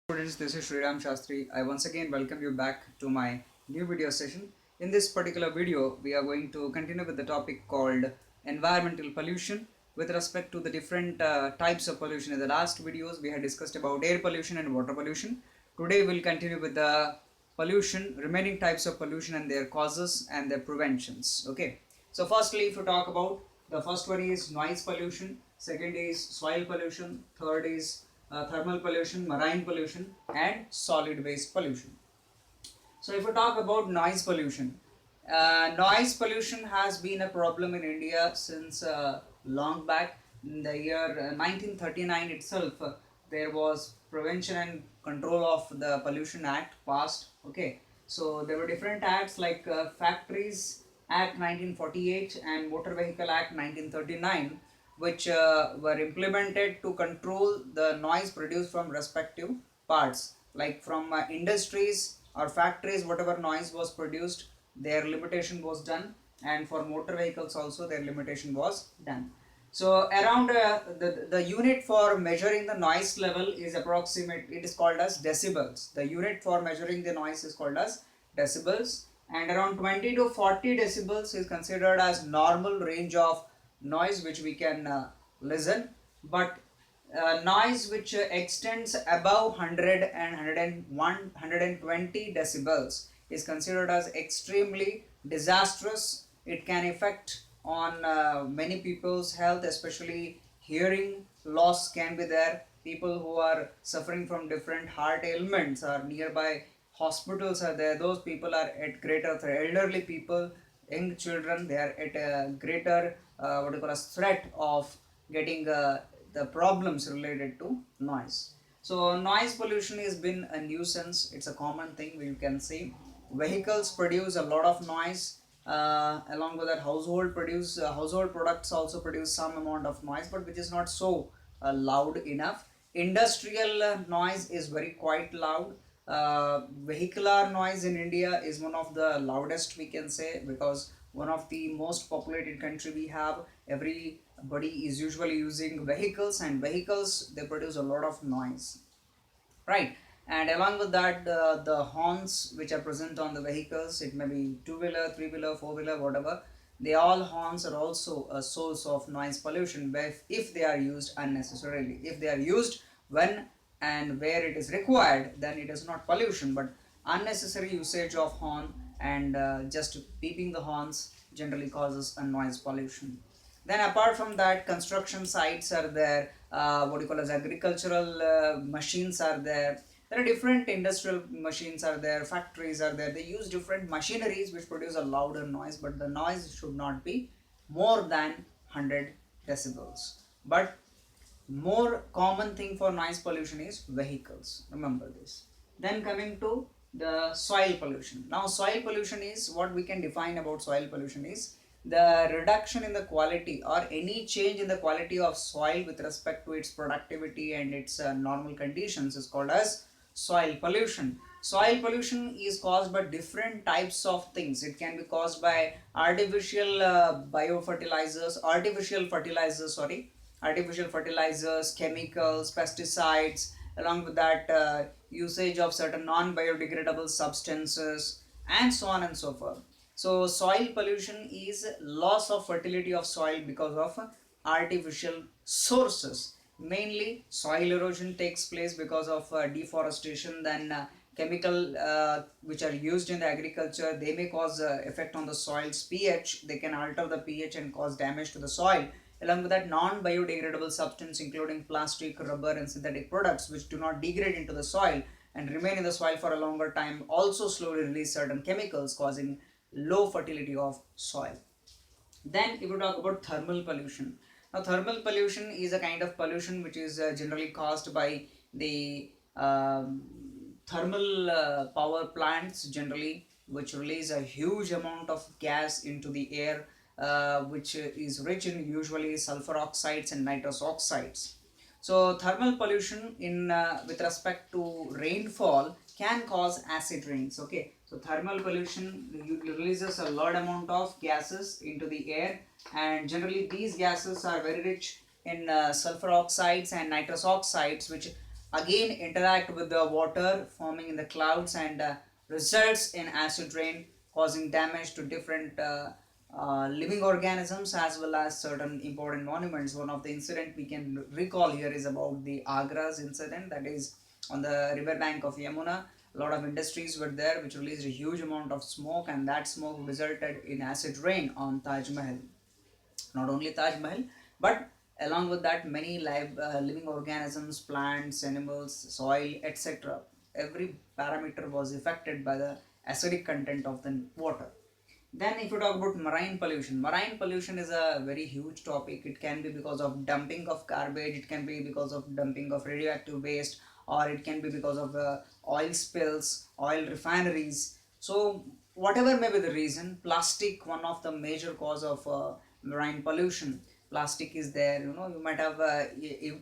Students, this is Sriram Shastri. I once again welcome you back to my new video session. In this particular video, we are going to continue with the topic called environmental pollution with respect to the different types of pollution. In the last videos, we had discussed about air pollution and water pollution. Today, we'll continue with the remaining types of pollution and their causes and their preventions. Okay. So, firstly, if you talk about the first one is noise pollution, second is soil pollution, third is thermal pollution, marine pollution, and solid waste pollution. So, if we talk about noise pollution has been a problem in India since long back. In the year 1939 itself, there was Prevention and Control of the Pollution Act passed. Okay, so there were different acts like Factories Act 1948 and Motor Vehicle Act 1939, which were implemented to control the noise produced from respective parts, like from industries or factories. Whatever noise was produced, their limitation was done, and for motor vehicles also their limitation was done. So around the unit for measuring the noise level is approximate, it is called as decibels. The unit for measuring the noise is called as decibels, and around 20 to 40 decibels is considered as normal range of noise which we can listen. But noise which extends above 100 and 120 decibels is considered as extremely disastrous. It can affect on many people's health, especially hearing loss can be there. People who are suffering from different heart ailments or nearby hospitals are there. Those people are at greater threat. Elderly people, young children, they are at a greater what you call a threat of getting the problems related to noise. So noise pollution has been a nuisance. It's a common thing we can see. Vehicles produce a lot of noise. Along with that, household products also produce some amount of noise, but which is not so loud enough. Industrial noise is very quite loud. Vehicular noise in India is one of the loudest, we can say, because one of the most populated country we have. Everybody is usually using vehicles, and vehicles, they produce a lot of noise, right? And along with that, the horns which are present on the vehicles, it may be two-wheeler, three-wheeler, four-wheeler, whatever, they all horns are also a source of noise pollution if they are used unnecessarily. If they are used when and where it is required, then it is not pollution. But unnecessary usage of horn and just beeping the horns generally causes a noise pollution. Then apart from that, construction sites are there, what you call as agricultural machines are there. There are different industrial machines are there, factories are there. They use different machineries which produce a louder noise, but the noise should not be more than 100 decibels. But more common thing for noise pollution is vehicles. Remember this. Then coming to the soil pollution. Now soil pollution is, what we can define about soil pollution is the reduction in the quality or any change in the quality of soil with respect to its productivity and its normal conditions is called as soil pollution. Soil pollution is caused by different types of things. It can be caused by artificial artificial fertilizers, chemicals, pesticides, along with that usage of certain non-biodegradable substances, and so on and so forth. So soil pollution is loss of fertility of soil because of artificial sources. Mainly soil erosion takes place because of deforestation. Then chemical which are used in the agriculture, they may cause effect on the soil's pH. They can alter the pH and cause damage to the soil. Along with that, non-biodegradable substance including plastic, rubber, and synthetic products which do not degrade into the soil and remain in the soil for a longer time also slowly release certain chemicals causing low fertility of soil. Then if we talk about thermal pollution. Now thermal pollution is a kind of pollution which is generally caused by the thermal power plants generally, which release a huge amount of gas into the air, which is rich in usually sulfur oxides and nitrous oxides. So thermal pollution in with respect to rainfall can cause acid rains. Okay, so thermal pollution releases a large amount of gases into the air, and generally these gases are very rich in sulfur oxides and nitrous oxides, which again interact with the water forming in the clouds and results in acid rain causing damage to different living organisms as well as certain important monuments. One of the incident we can recall here is about the Agra's incident, that is on the riverbank of Yamuna. A lot of industries were there which released a huge amount of smoke, and that smoke resulted in acid rain on Taj Mahal. Not only Taj Mahal, but along with that, many living organisms, plants, animals, soil, etc. Every parameter was affected by the acidic content of the water. Then, if you talk about marine pollution is a very huge topic. It can be because of dumping of garbage, it can be because of dumping of radioactive waste, or it can be because of oil spills, oil refineries. So, whatever may be the reason, plastic, one of the major cause of marine pollution. Plastic is there. You know, you might have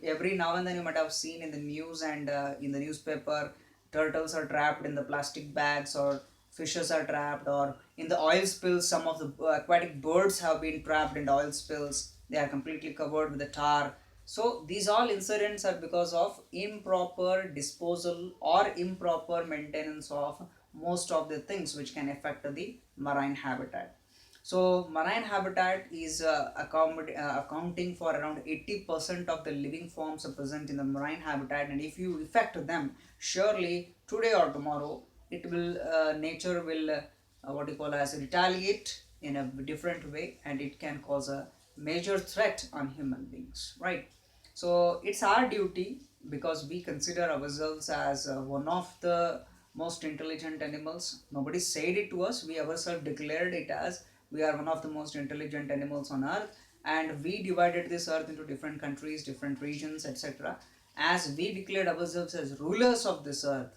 every now and then you might have seen in the news and in the newspaper, turtles are trapped in the plastic bags, or fishes are trapped, or in the oil spills some of the aquatic birds have been trapped in the oil spills. They are completely covered with the tar. So these all incidents are because of improper disposal or improper maintenance of most of the things which can affect the marine habitat. So marine habitat is accounting for around 80% of the living forms are present in the marine habitat, and if you affect them, surely today or tomorrow it will nature will what you call as retaliate in a different way, and it can cause a major threat on human beings, right? So it's our duty, because we consider ourselves as one of the most intelligent animals. Nobody said it to us, we ourselves declared it as we are one of the most intelligent animals on earth, and we divided this earth into different countries, different regions, etc. As we declared ourselves as rulers of this earth,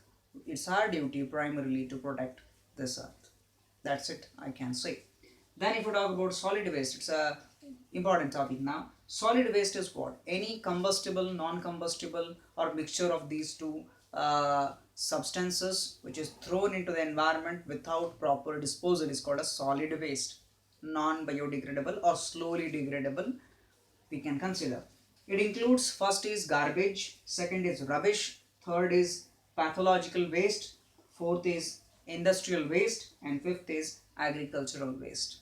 it's our duty primarily to protect this earth. That's it, I can say. Then, if you talk about solid waste, it's a important topic now. Solid waste is what? Any combustible, non-combustible, or mixture of these two substances which is thrown into the environment without proper disposal is called a solid waste. Non-biodegradable or slowly degradable, we can consider. It includes, first is garbage, second is rubbish, third is pathological waste, fourth is industrial waste, and fifth is agricultural waste.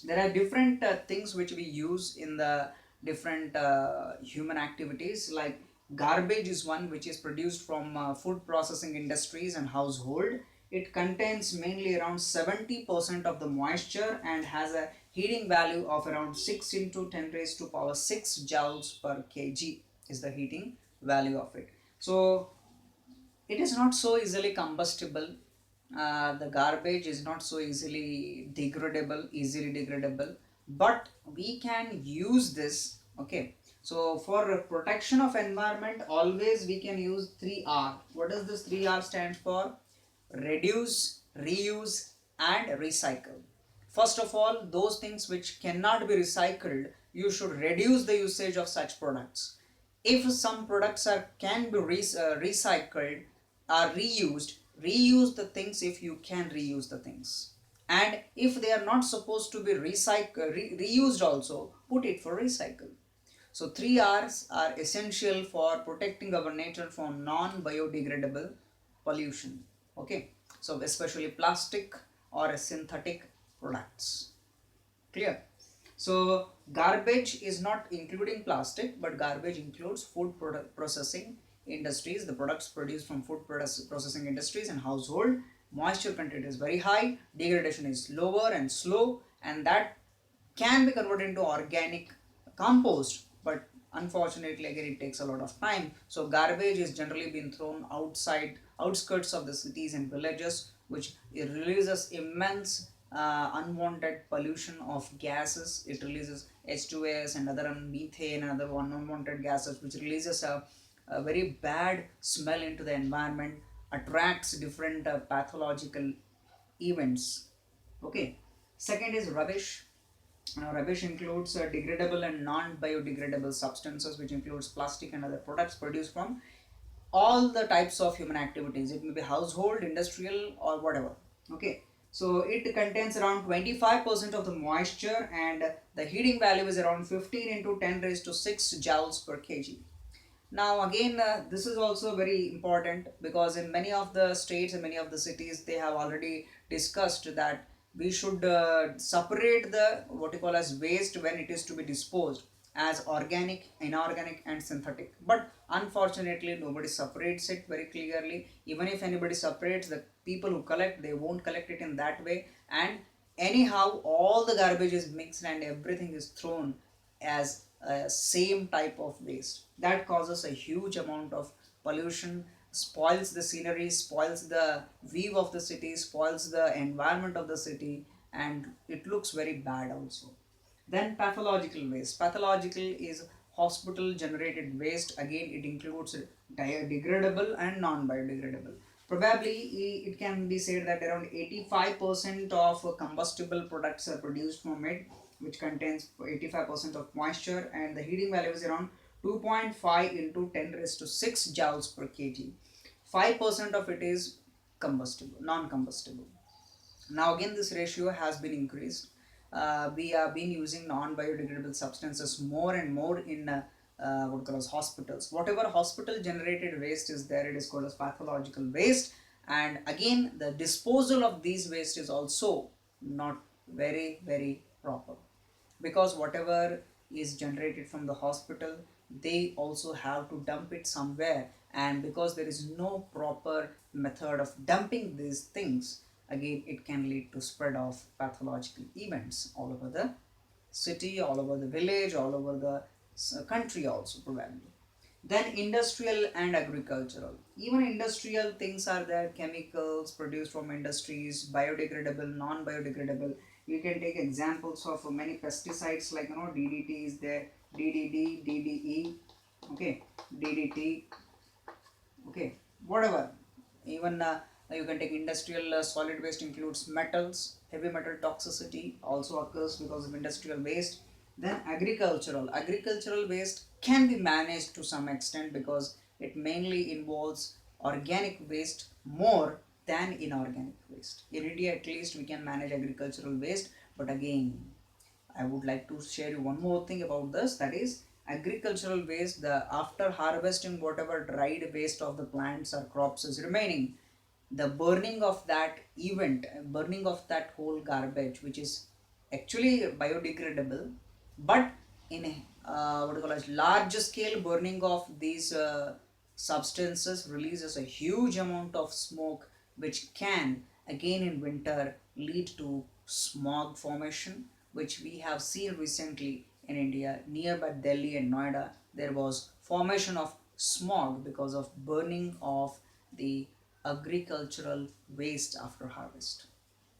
There are different things which we use in the different human activities, like garbage is one which is produced from food processing industries and household. It contains mainly around 70% of the moisture and has a heating value of around 6 into 10 raised to power 6 joules per kg is the heating value of it. So it is not so easily combustible. The garbage is not so easily degradable, but we can use this. Okay, so for protection of environment, always we can use 3R. What does this 3R stand for? Reduce, reuse, and recycle. First of all, those things which cannot be recycled, you should reduce the usage of such products. If some products are can be recycled or reused, reuse the things if you can reuse the things. And if they are not supposed to be reused also, put it for recycle. So 3Rs are essential for protecting our nature from non-biodegradable pollution. Okay, so especially plastic or synthetic products. Clear? So garbage is not including plastic, but garbage includes food processing industries, the products produced from food processing industries and household. Moisture content is very high, degradation is lower and slow, and that can be converted into organic compost, but unfortunately again it takes a lot of time. So garbage is generally being thrown outside outskirts of the cities and villages, which it releases immense unwanted pollution of gases. It releases H2S and other methane and other unwanted gases, which releases a very bad smell into the environment, attracts different pathological events. Okay, second is rubbish. Now, rubbish includes degradable and non-biodegradable substances, which includes plastic and other products produced from all the types of human activities. It may be household, industrial, or whatever. Okay, so it contains around 25% of the moisture, and the heating value is around 15 into 10 raised to 6 joules per kg. Now again, this is also very important because in many of the states and many of the cities they have already discussed that we should separate the what you call as waste when it is to be disposed as organic, inorganic and synthetic. But unfortunately nobody separates it very clearly. Even if anybody separates, the people who collect, they won't collect it in that way, and anyhow all the garbage is mixed and everything is thrown as a same type of waste. That causes a huge amount of pollution, spoils the scenery, spoils the view of the city, spoils the environment of the city, and it looks very bad also. Then pathological waste. Pathological is hospital generated waste. Again, it includes degradable and non biodegradable. Probably it can be said that around 85% of combustible products are produced from it, which contains 85% of moisture, and the heating value is around 2.5 into 10 raised to 6 joules per kg. 5% of it is combustible, non combustible. Now again this ratio has been increased. We have been using non-biodegradable substances more and more in what called as hospitals. Whatever hospital generated waste is there, it is called as pathological waste. And again the disposal of these waste is also not very proper, because whatever is generated from the hospital, they also have to dump it somewhere, and because there is no proper method of dumping these things, again it can lead to spread of pathological events all over the city, all over the village, all over the country also probably. Then industrial and agricultural. Even industrial things are there, chemicals produced from industries, biodegradable, non-biodegradable. You can take examples of many pesticides like DDT is there, DDD, DDE, okay, DDT, okay, whatever. Even you can take industrial solid waste includes metals, heavy metal toxicity also occurs because of industrial waste. Then agricultural waste can be managed to some extent because it mainly involves organic waste more than inorganic waste. In India at least we can manage agricultural waste, but again I would like to share you one more thing about this, that is agricultural waste. The after harvesting whatever dried waste of the plants or crops is remaining, the burning of that event, burning of that whole garbage, which is actually biodegradable, but in a what do you call it, large scale burning of these substances releases a huge amount of smoke, which can again in winter lead to smog formation, which we have seen recently in India nearby Delhi and Noida. There was formation of smog because of burning of the agricultural waste after harvest.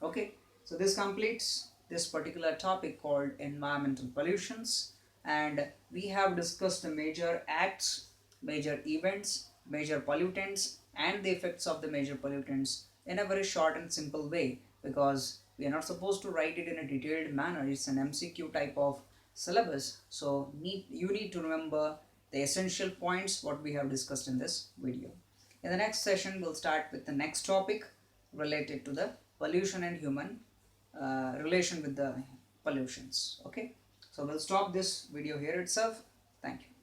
Okay, so this completes this particular topic called environmental pollutions, and we have discussed the major acts, major events, major pollutants, and the effects of the major pollutants in a very short and simple way, because we are not supposed to write it in a detailed manner. It's an MCQ type of syllabus, so you need to remember the essential points what we have discussed in this video. In the next session, we'll start with the next topic related to the pollution and human relation with the pollutions. Okay, so we'll stop this video here itself. Thank you.